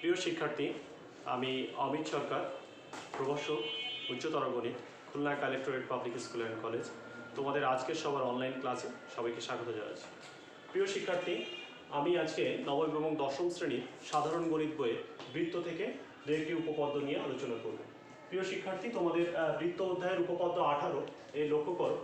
প্রিয় শিক্ষার্থী, আমি অমিত সরকার, প্রভাষক উচ্চতর গণিত, Khulna collectorate public school and college. তোমাদের আজকের সবার অনলাইন ক্লাসে সবাইকে স্বাগত জানাচ্ছি। প্রিয় শিক্ষার্থী, আমি আজকে নবম এবং দশম শ্রেণীর সাধারণ গণিত বইয়ে বৃত্ত থেকে দু একটি উপপাদ্য নিয়ে আলোচনা করব। প্রিয় শিক্ষার্থী, তোমাদের বৃত্ত অধ্যায়ের উপপাদ্য 18 এ লক্ষ্য করো,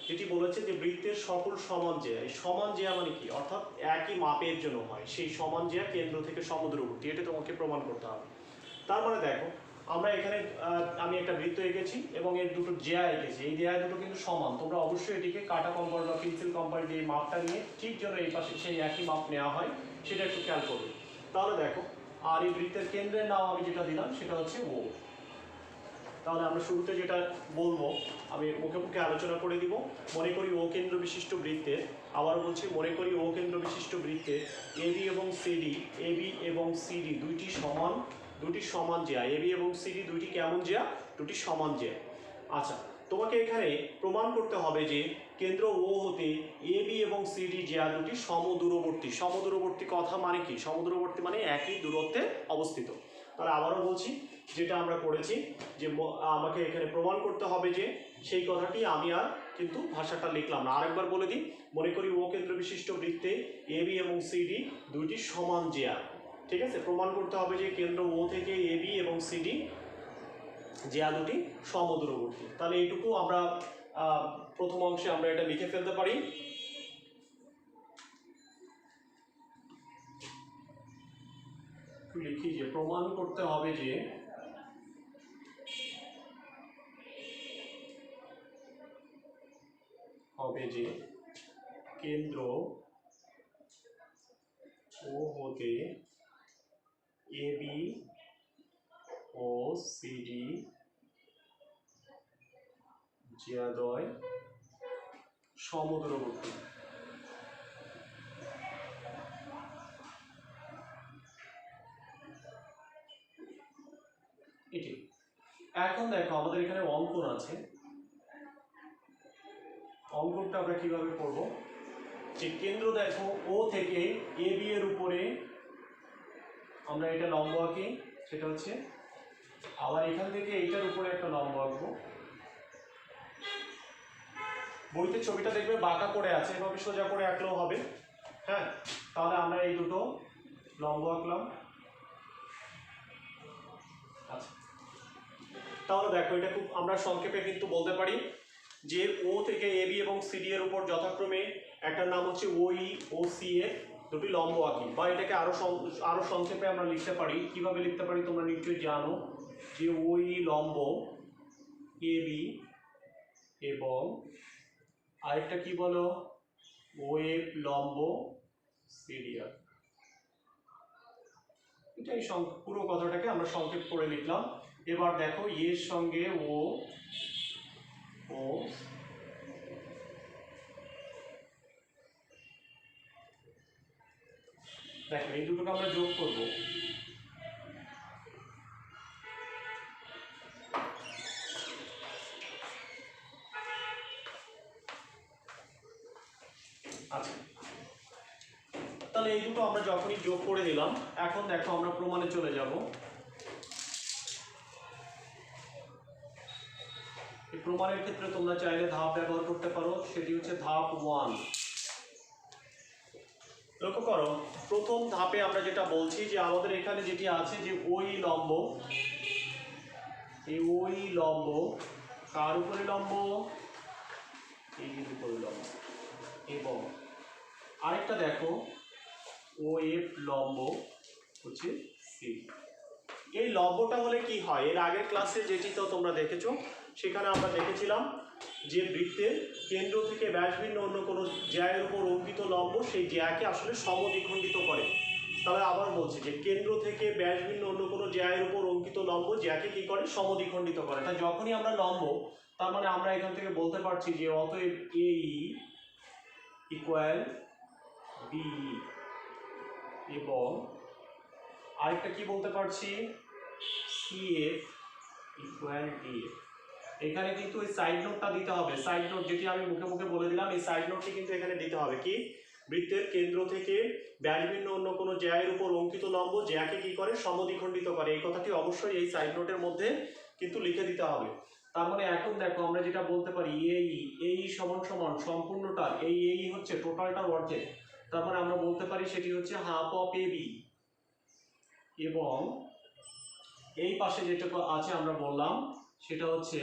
যেটি বলেছে যে বৃত্তের সকল সমান জ্যা। এই সমান জ্যা মানে কি? অর্থাৎ একই মাপের জন্য হয় সেই সমান জ্যা কেন্দ্র থেকে সমদূরবর্তী, এটা তোমাকে প্রমাণ করতে হবে। তার মানে দেখো, আমরা এখানে আমি একটা বৃত্ত এঁকেছি এবং এর দুটো জ্যা এঁকেছি, এই জ্যা দুটো কিন্তু সমান। তোমরা অবশ্যই এটিকে কাটা কম্পাস বা পেন্সিল কম্পাস দিয়ে মাপটা নিয়ে ঠিক যেন এই পাশে সেই একই মাপ নেওয়া হয় সেটা একটু খেয়াল করবে। তাহলে দেখো, আর এই বৃত্তের কেন্দ্রের নাম আমি যেটা দিলাম সেটা হচ্ছে ও। তাহলে আমরা শুরুতে যেটা বলবো, আমি মুখে মুখে আলোচনা করে দিব। মনে করি ও কেন্দ্র বিশিষ্ট বৃত্তের, আবার বলছি, মনে করি ও কেন্দ্র বিশিষ্ট বৃত্তের এবি এবং সিডি দুইটি সমান জ্যা। এবি এবং সিডি দুইটি কেমন জ্যা? দুটি সমান জ্যা। আচ্ছা, তোমাকে এখানে প্রমাণ করতে হবে যে কেন্দ্র ও হতে এবি এবং সিডি জ্যা দুটি সমদূরবর্তী। সমদূরবর্তী কথা মানে কি? সমদূরবর্তী মানে একই দূরত্বে অবস্থিত। তাহলে আবারও বলছি, যেটা আমরা করেছি যে আমাকে এখানে প্রমাণ করতে হবে যে সেই কথাটি আমি আর কিন্তু ভাষাটা লিখলাম না। আরেকবার বলে দিই, মনে করি ও কেন্দ্র বিশিষ্ট বৃত্তে এবি এবং সিডি দুইটি সমান জ্যা। ঠিক আছে, প্রমাণ করতে হবে যে কেন্দ্র ও থেকে এবি এবং সিডি জ্যা দুটি সমদূরবর্তী। তাহলে এইটুকু আমরা প্রথম অংশে আমরা এটা লিখে ফেলতে পারি। লিখি যে প্রমাণ করতে হবে যে কেন্দ্র ও হতে এবি ও সিডি জ্যাদ্বয় সমদূরবর্তী। এটি এখন দেখো, আমাদের এখানে অঙ্কন আছে। অঙ্কনটা আমরা কিভাবে করব? যে কেন্দ্র দেখো ও থেকে এবি এর উপরে আমরা এটা লম্ব আঁকি, সেটা হচ্ছে, আবার এখান থেকে এইটার উপরে একটা লম্ব আঁকবো। বইতে ছবিটা দেখবে বাঁকা করে আছে, এভাবে সোজা করে আঁকলেও হবে। হ্যাঁ, তাহলে আমরা এই দুটো লম্ব আঁকলাম। আচ্ছা, তাহলে দেখো, এটা খুব আমরা সংক্ষেপে কিন্তু বলতে পারি যে ও থেকে এবি এবং সিডি এর উপর যথাক্রমে একটার নাম হচ্ছে ওই ও সি এর দুটি লম্ব আঁকি, বা এটাকে আরো সংক্ষেপে আমরা লিখতে পারি। কিভাবে লিখতে পারি তোমরা নিশ্চয়ই জানো, যে ওই লম্ব এবি এবং আরেকটা কি বলো, ওয়েব লম্ব সিডি। এটাই পুরো কথাটাকে আমরা সংক্ষেপ করে লিখলাম। এবার দেখো, এর সঙ্গে ও দেখো, এই দুটোকে আমরা যোগ করব। আচ্ছা, তাহলে এই দুটো আমরা যখনই যোগ করে দিলাম, এখন দেখো আমরা প্রমাণে চলে যাব। এই প্রমাণের ক্ষেত্রে তোমরা চাইলে ধাপ ব্যবহার করতে পারো, সেটি হচ্ছে ধাপ 1। লক্ষ্য করো, প্রথম ধাপে আমরা যেটা বলছি যে আমাদের এখানে যেটি আছে যে ওই লম্ব, এই ওই লম্ব কার উপরে লম্ব? এই উপরে লম্ব। এবং আরেকটা দেখো, ও এফ লম্ব হচ্ছে সি। এই লম্বটা হলে কি হয়? এর আগের ক্লাসে যেটি তো তোমরা দেখেছো, সেখানে আমরা দেখেছিলাম যে বৃত্তের কেন্দ্র থেকে ব্যাসভিন্ন অন্য কোনো জ্যায়ের উপর অঙ্কিত লম্ব সেই জ্যাকে আসলে সমদ্বিখণ্ডিত করে। তবে আবার বলছি যে কেন্দ্র থেকে ব্যাসভিন্ন অন্য কোনো জ্যায়ের উপর অঙ্কিত লম্ব জ্যাকে কি করে? সমদ্বিখণ্ডিত করে। তাই যখনই আমরা লম্ব, তার মানে আমরা এখান থেকে বলতে পারছি যে অতএব এই ইকুয়াল বি, এবং আরেকটা কি বলতে পারছি, সিএফ ইকুয়াল ডিএফ। এখানে কিন্তু এই সাইড নোটটা দিতে হবে। সাইড নোট যেটি আমি মুখে মুখে বলে দিলাম, এই সাইড নোটটি কিন্তু এখানে দিতে হবে। কি? বৃত্তের কেন্দ্র থেকে ব্যাসভিন্ন অন্য কোনো জ্যায়ের উপর অঙ্কিত লম্ব জ্যাকে কি করে সমদ্বিখণ্ডিত করে। এই কথাটি অবশ্যই এই সাইড নোটের মধ্যে কিন্তু লিখে দিতে হবে। তার মানে এখন দেখো আমরা যেটা বলতে পারি এই সমান সমান সম্পূর্ণটা এই হচ্ছে টোটালটার অর্ধেক। তার মানে আমরা বলতে পারি সেটি হচ্ছে হাফ অফ এবি, এবং এই পাশে যেটুকু আছে আমরা বললাম সেটা হচ্ছে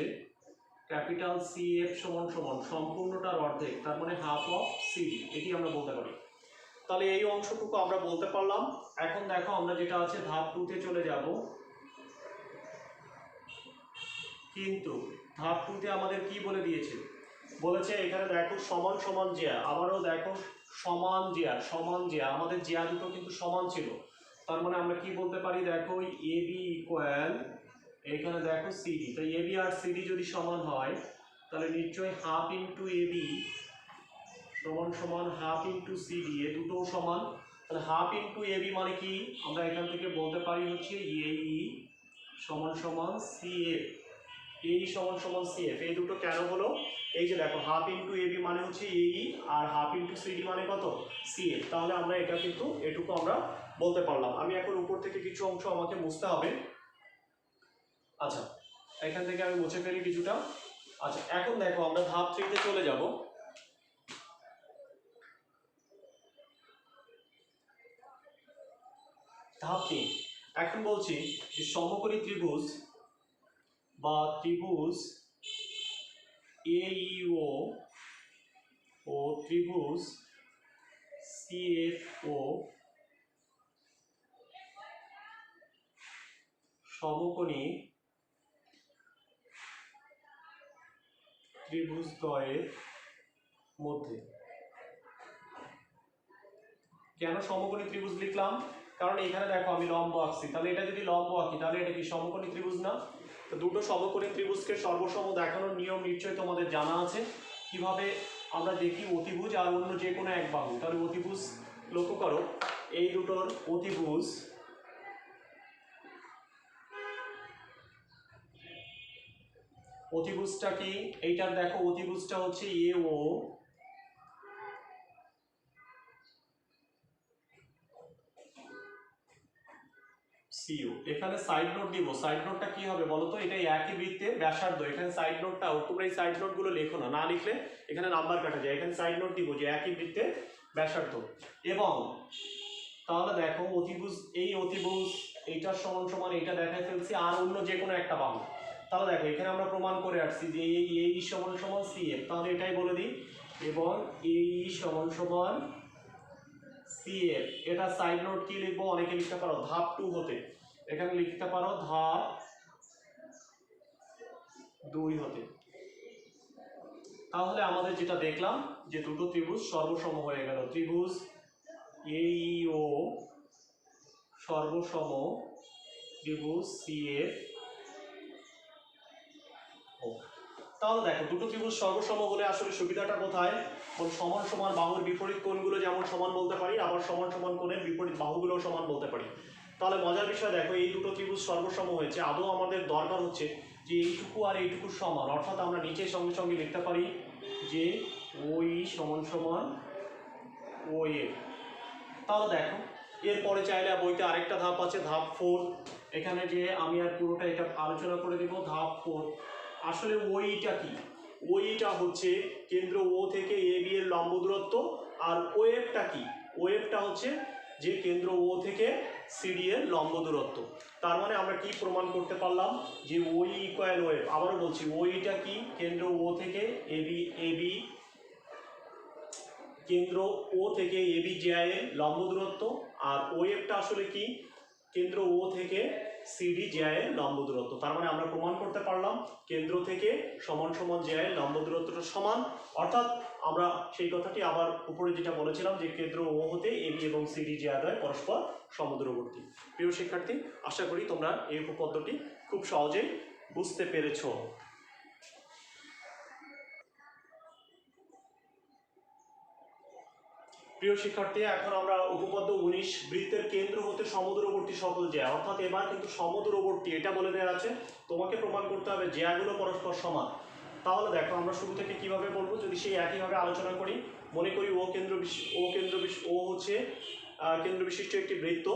ক্যাপিটাল CF সমান সমান সম্পূর্ণটার অর্ধেক, তার মানে হাফ অফ CD, এটি আমরা বলতে পারি। তাহলে এই অংশটুকু আমরা বলতে পারলাম। এখন দেখো আমরা যেটা আছে ধাপ 2 তে চলে যাব, কিন্তু ধাপ 2 তে আমাদের কি বলে দিয়েছে, বলেছে এখানে দেখো সমান সমান জ্যা, আবারও দেখো সমান জ্যা, আমাদের জ্যা দুটো কিন্তু সমান ছিল। তার মানে আমরা কি বলতে পারি, দেখো AB ইকুয়াল এখানে দেখো CD, তো AB আর CD যদি সমান হয় তাহলে নিশ্চয়ই হাফ ইন্টু AB সমান সমান হাফ ইন্টু CD, এ দুটোও সমান। তাহলে হাফ ইন্টু AB মানে কি, আমরা এখান থেকে বলতে পারি হচ্ছে AE সমান সমান CF, AE সমান সমান CF। এই দুটো কেন হলো, এই যে দেখো হাফ ইন্টু AB মানে হচ্ছে AE আর হাফ ইন্টু CD মানে কত CF, তাহলে আমরা এটা কিন্তু এটুকু আমরা বলতে পারলাম। আমি এখন উপর থেকে কিছু অংশ আমাকে মুছতে হবে। আচ্ছা, এখান থেকে আমি মুছে ফেলি কিছুটা। আচ্ছা, এখন দেখো আমরা ধাপ 3 তে চলে যাব। ধাপ 3, এখন বলছি যে সমকোণী ত্রিভুজ বা ত্রিভুজ AEO ও ত্রিভুজ CFO সমকোণী ত্রিভুজদ্বয়ের মধ্যে। কেন সমকোণী ত্রিভুজ লিখলাম, কারণ এখানে দেখো আমি লম্ব আঁকছি, তাহলে এটা যদি লম্ব আঁকি তাহলে এটা কি সমকোণী ত্রিভুজ না? তো দুটো সমকোণী ত্রিভুজকে সর্বসম দেখানোর নিয়ম নিশ্চয়ই তোমাদের জানা আছে। কিভাবে আমরা দেখি, অতিভুজ আর অন্য যে কোনো এক বাহু, তাহলে অতিভুজ লক্ষ্য করো, এই দুটোর অতিভুজ অতিভুজটা কি, এইটার দেখো অতিভুজটা হচ্ছে AO, CO। এখানে সাইড নোট দিব, সাইড নোটটা কি হবে বলো তো, এটা একই বৃত্তের ব্যাসার্ধ। এখানে সাইড নোটটা, তোমরা এই সাইড নোট গুলো লেখো না, না লিখলে এখানে নাম্বার কাটা যায়। এখানে সাইড নোট দিব যে একই বৃত্তের ব্যাসার্ধ। এবং তাহলে দেখো অতিভুজ, এই অতিভুজ এইটার সমান সমান এইটা দেখাই ফেলছি আর অন্য যে কোনো একটা বাহু। তাহলে দেখো এখানে আমরা প্রমাণ করে আসছি যে এই সমান সমান CF, তাহলে এটাই বলে দিই, এবং এই সমান সমান CF। এটা সাইড নোট কি লিখবো, অনেকে লিখতে পারো ধাপ 2 হতে, এখানে লিখতে পারো ধাপ 2 হতে। তাহলে আমাদের যেটা দেখলাম যে দুটো ত্রিভুজ সর্বসম হয়ে গেল, ত্রিভুজ AEO সর্বসম ত্রিভুজ CFO। তাহলে দেখো দুটো ত্রিভুজ সর্বসম হলে আসলে সুবিধাটা কোথায়, সমান সমান বাহুর বিপরীত কোণগুলো যেমন সমান বলতে পারি, আবার সমান সমান কোণের বিপরীত বাহুগুলো সমান বলতে পারি। তাহলে মজার বিষয় দেখো, এই দুটো ত্রিভুজ সর্বসম হয়েছে, আদৌ আমাদের দরকার হচ্ছে যে এইটুকু আর এইটুকু সমান, অর্থাৎ আমরা নিচের সঙ্গে সঙ্গে লিখতে পারি যে OE সমান সমান OA। তাহলে দেখো এরপরে চাইলে বইতে আরেকটা ধাপ আছে, ধাপ 4। এখানে যে আমি আর পুরোটা এটা আলোচনা করে দিব। ধাপ 4, আসলে ওইটা কি, ওইটা হচ্ছে কেন্দ্র O থেকে AB এর লম্ব দূরত্ব, আর ওয়েভটা কি, ওয়েভটা হচ্ছে যে কেন্দ্র O থেকে CD এর লম্ব দূরত্ব। তার মানে আমরা কি প্রমাণ করতে পারলাম যে OE ইকুয়াল ওয়েভ। আবারও বলছি, ওইটা কি, কেন্দ্র O থেকে AB কেন্দ্র O থেকে AB জ্যায়ের লম্ব দূরত্ব, আর ওয়েভটা আসলে কি, কেন্দ্র O থেকে CD জ্যায়ের লম্ব দূরত্ব। তার মানে আমরা প্রমাণ করতে পারলাম কেন্দ্র থেকে সমান সমান জ্যায়ের লম্ব দূরত্বটা সমান, অর্থাৎ আমরা সেই কথাটি আবার উপরে যেটা বলেছিলাম যে কেন্দ্র O হতে AB এবং CD জ্যাদ্বয় পরস্পর সমদূরবর্তী। প্রিয় শিক্ষার্থী, আশা করি তোমরা এই উপপাদ্যটি খুব সহজেই বুঝতে পেরেছো। প্রিয় শিক্ষার্থী, এখন আমরা উপপাদ্য 19 বৃত্তের কেন্দ্র হতে সমদূরবর্তী সকল জ্যা, অর্থাৎ এবার কিন্তু সমদূরবর্তী এটা বলে দেওয়া আছে, তোমাকে প্রমাণ করতে হবে জ্যাগুলো পরস্পর সমান। তাহলে দেখো আমরা শুরু থেকে কিভাবে বলবো, যদি সেই একইভাবে আলোচনা করি। মনে করি ও হচ্ছে কেন্দ্র বিশিষ্ট একটি বৃত্ত,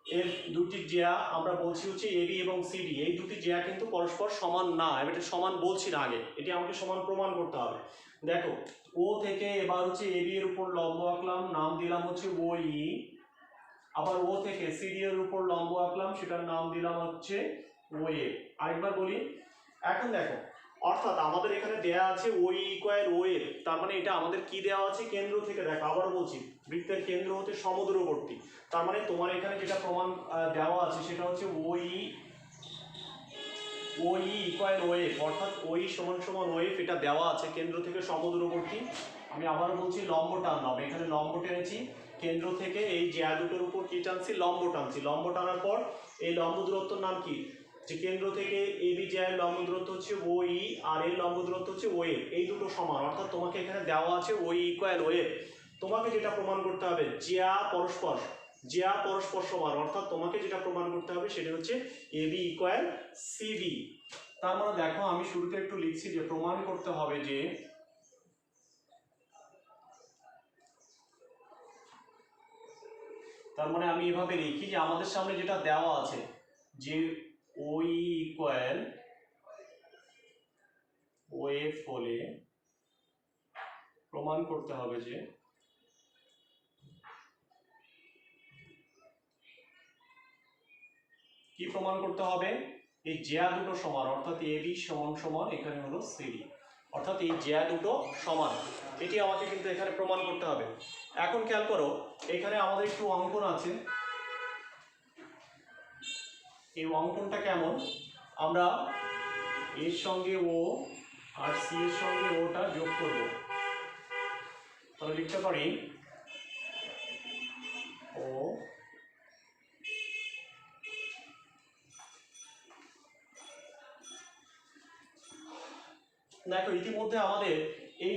এর দুটি জ্যা আমরা বলছি হচ্ছে এবি এবং সিডি। এই দুটি জ্যা কিন্তু পরস্পর সমান না, এটা সমান বলছি না আগে, এটি আমাকে সমান প্রমাণ করতে হবে। দেখো ও থেকে এবার হচ্ছে এবি এর উপর লম্ব আঁকলাম, নাম দিলাম হচ্ছে ও ই। আবার ও থেকে সিডি এর উপর লম্ব আঁকলাম, সেটার নাম দিলাম হচ্ছে ও এ। আরেকবার বলি, এখন দেখো অর্থাৎ আমাদের এখানে দেয়া আছে ও ইকুয়াল ও এ, তার মানে এটা আমাদের কি দেওয়া আছে, কেন্দ্র থেকে। দেখো আবার বলছি, বৃত্তের কেন্দ্র হতে সমদূরবর্তী, তার মানে তোমার এখানে যেটা প্রমাণ দেওয়া আছে সেটা হচ্ছে ও ই ইকুয়াল ও এফ, অর্থাৎ ও ই সমান সমান ও এফ, এটা দেওয়া আছে কেন্দ্র থেকে সমদূরবর্তী। আমি আবারও বলছি লম্ব টানলাম, এখানে লম্ব টেনেছি কেন্দ্র থেকে, এই জ্যা দুটোর উপর কি টানছি, লম্ব টানছি। লম্ব টানার পর এই লম্ব দূরত্বর নাম কি, যে কেন্দ্র থেকে এবি জ্যায়ের লম্ব দূরত্ব হচ্ছে ও ই, আর এর লম্ব দূরত্ব হচ্ছে ও এফ, এই দুটো সমান। অর্থাৎ তোমাকে এখানে দেওয়া আছে ও ই ইকুয়াল ও এফ, তোমাকে যেটা প্রমাণ করতে হবে জ্যা পরস্পর সমান, অর্থাৎ তোমাকে যেটা প্রমাণ করতে হবে সেটা হচ্ছে এবি ইকুয়াল সিডি। তার মানে দেখো আমি শুরুতে একটু লিখছি যে প্রমাণ করতে হবে যে তার মানে আমি এভাবে লিখি যে আমাদের সামনে যেটা দেওয়া আছে যে ও ই ইকুয়াল ও এফ হলে প্রমাণ করতে হবে যে কি প্রমাণ করতে হবে, এই জ্যা দুটো সমান, অর্থাৎ এবি সমান সমান এখানে হলো সিডি, অর্থাৎ এই জ্যা দুটো সমান, এটি আমাকে কিন্তু এখানে প্রমাণ করতে হবে। এখন খেয়াল করো, এখানে আমাদের একটু অঙ্কন আছে, এই অঙ্কনটা কেমন, আমরা এর সঙ্গে ও আর সি এর সঙ্গে ওটা যোগ করব, তাহলে লিখতে পারি ও দেখো ইতিমধ্যে আমাদের এই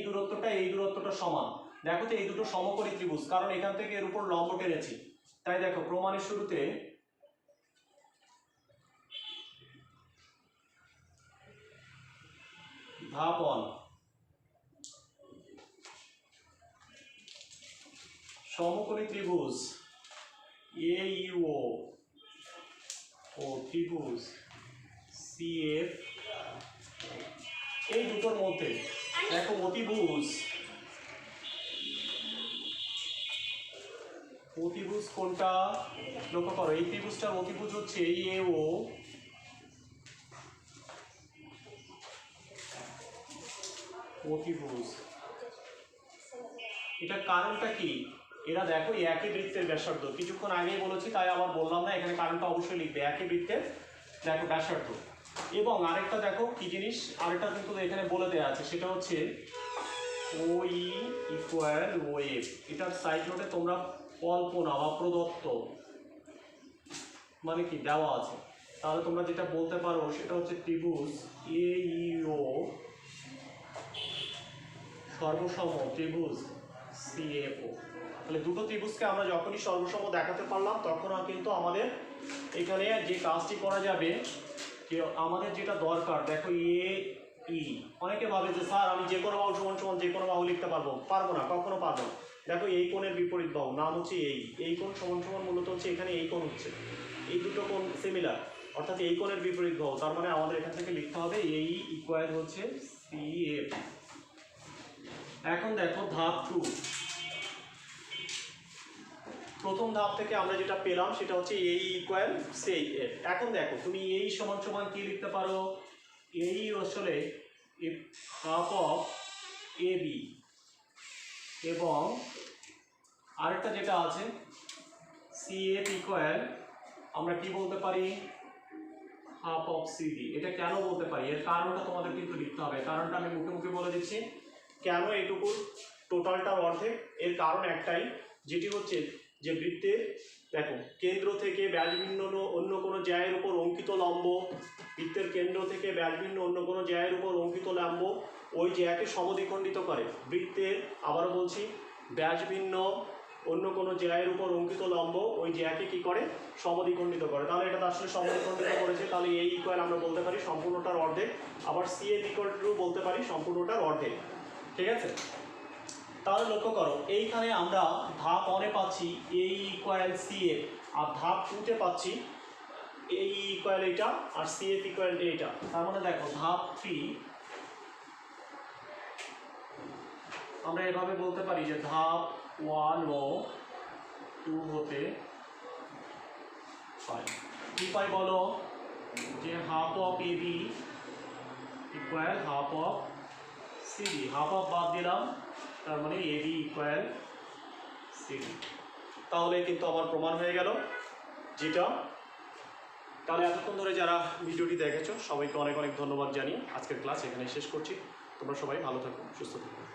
দূরত্বটা সমান। দেখো তো এই দুটো সমকোণী ত্রিভুজ, কারণ এখান থেকে এর উপর লম্ব টেনেছি। তাই দেখো প্রমাণের শুরুতে ধাপ 1, সমকোণী ত্রিভুজ এ ইউ ও ত্রিভুজ সি এফ, এই দুটোর মধ্যে দেখো অতিভুজ কোনটা লক্ষ্য করো, এই ত্রিভুজটার অতিভুজ হচ্ছে এই এ ও, অতিভুজ। এটা কারণটা কি, এরা দেখো একই বৃত্তের ব্যাসার্ধ, কিছুক্ষণ আগেই বলেছি তাই আবার বললাম না, এখানে কারণটা অবশ্যই লিখবে, একই বৃত্তের দেখো ব্যাসার্ধ। এবং আরেকটা দেখো কি জিনিস, আরেকটা কিন্তু এখানে বলে দেওয়া আছে, সেটা হচ্ছে ও ই ইকুয়াল ও এফ। এটার সাইড নোটে তোমরা কল্পনা বা প্রদত্ত মানে কি দেওয়া আছে, তাহলে তোমরা যেটা বলতে পারো সেটা হচ্ছে ত্রিভুজ এ ই ও সর্বসম ত্রিভুজ সি এফ ও। তাহলে দুটো ত্রিভুজকে আমরা যখনই সর্বসম দেখাতে পারলাম, তখন কিন্তু আমাদের এখানে যে কাজটি করা যাবে, যে আমাদের যেটা দরকার, দেখো এ ই, অনেকে ভাবে যে স্যার আমি যে কোনো বাহু সমান সমান যে কোনো বাহু লিখতে পারবো না, কখনো পারবো না। দেখো এই কোণের বিপরীত বাহু নাম হচ্ছে এই কোণ সমান সমান মূলত হচ্ছে এখানে এই কোণ হচ্ছে, এই দুটো কোণ সিমিলার, অর্থাৎ এই কোণের বিপরীত বাহু, তার মানে আমাদের এখান থেকে লিখতে হবে এই ইকুয়াল হচ্ছে সি এফ। এখন দেখো ধাপ 2, প্রথম ধাপ থেকে আমরা যেটা পেলাম সেটা হচ্ছে এই ইকুয়াল সেই এফ। এখন দেখো তুমি এই সমান সমান কি লিখতে পারো, এই আসলে হাফ অফ এ বি, এবং আরেকটা যেটা আছে সি এফ ইকুয়াল আমরা কি বলতে পারি, হাফ অফ সিডি। এটা কেন বলতে পারি, এর কারণটা তোমাদের কিন্তু লিখতে হবে, কারণটা আমি মুখে মুখে বলে দিচ্ছি। কেন এইটুকু টোটালটার অর্ধেক, এর কারণ একটাই, যেটি হচ্ছে যে বৃত্তের দেখো কেন্দ্র থেকে ব্যাসভিন্ন অন্য কোনো জ্যায়ের উপর অঙ্কিত লম্ব, বৃত্তের কেন্দ্র থেকে ব্যাসভিন্ন অন্য কোনো জ্যায়ের উপর অঙ্কিত লম্ব ওই জ্যাকে সমদ্বিখণ্ডিত করে। বৃত্তের আবারও বলছি ব্যাসভিন্ন অন্য কোনো জ্যায়ের উপর অঙ্কিত লম্ব ওই জ্যাকে কি করে সমদ্বিখণ্ডিত করে। তাহলে এটা তো আসলে সমদ্বিখণ্ডিত করেছে, তাহলে এই ইকুয়াল আমরা বলতে পারি সম্পূর্ণটার অর্ধেক, আবার CF ইকুয়াল টু বলতে পারি সম্পূর্ণটার অর্ধেক। ঠিক আছে, তাহলে লক্ষ্য করো এইখানে আমরা ধাপ 1-এ পাচ্ছি এই ইকুয়াল CF, আর ধাপ 2-তে পাচ্ছি এই ইকুয়াল এইটা আর CF ইকুয়াল এইটা। তার মানে দেখো ধাপ 3 আমরা এভাবে বলতে পারি যে ধাপ 1 ও 2 হতে পাই কি পাই বলো, যে half of AB equal half of CD, half of বাদ দিলাম, তার মানে AB ইকুয়াল CD। তাহলে কিন্তু আমার প্রমাণ হয়ে গেল যেটা। তাহলে এতক্ষণ ধরে যারা ভিডিওটি দেখেছো সবাইকে অনেক অনেক ধন্যবাদ জানিয়ে আজকের ক্লাস এখানে শেষ করছি। তোমরা সবাই ভালো থাকো, সুস্থ থাকো।